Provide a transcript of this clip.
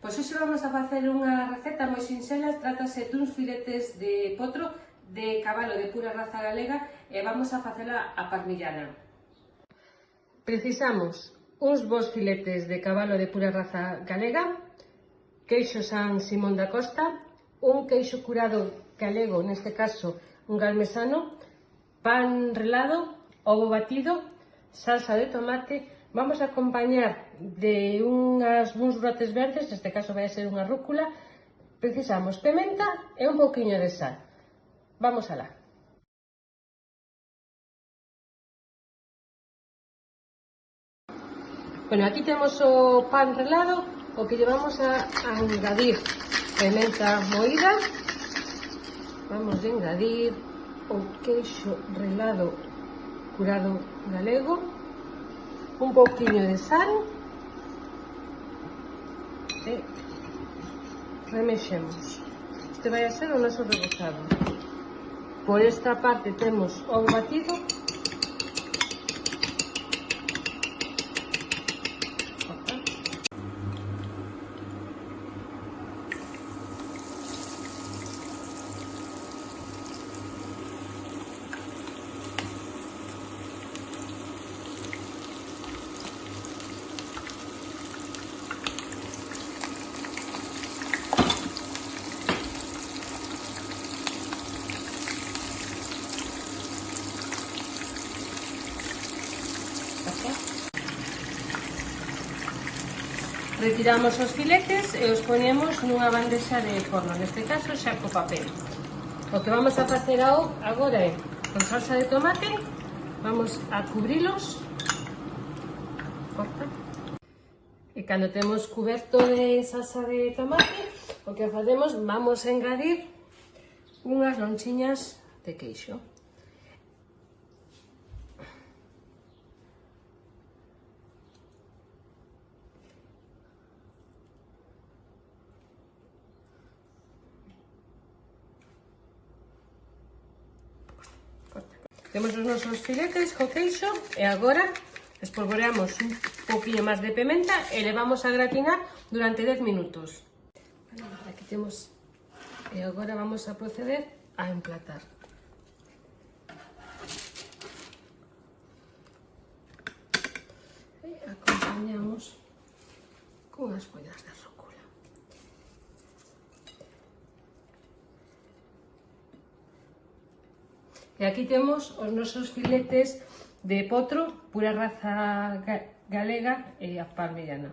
Pois hoxe vamos a facer unha receta moi sinxela, trátase duns filetes de potro de cabalo de pura raza galega e vamos a facela a parmillana. Precisamos uns bons filetes de cabalo de pura raza galega, queixo San Simón da Costa, un queixo curado galego, neste caso un galmesano, pan relado, ovo batido, salsa de tomate. Vamos a acompañar de uns brotes verdes, neste caso vai ser unha rúcula. Precisamos pementa e un pouquiño de sal. Vamos alá. Bueno, aquí temos o pan relado, o que lle vamos a engadir pementa moída. Vamos a engadir o queixo relado curado galego, un pouquiño de sal e remexemos. Este vai a ser o noso rebozado. Por esta parte temos ovo batido, retiramos os filetes e os ponemos nunha bandexa de forno, neste caso xa co papel. O que vamos a facer agora é, con salsa de tomate, vamos a cubrilos. Corta. E cando temos cuberto de salsa de tomate, o que facemos, vamos a engadir unhas lonchiñas de queixo. Temos os nosos filetes co queixo e agora espolvoreamos un pouquinho máis de pimenta e le vamos a gratinar durante 10 minutos. Aquí temos, e agora vamos a proceder a emplatar. E acompañamos con as follas de rúcula. E aquí temos os nosos filetes de potro, pura raza galega e a parmillana.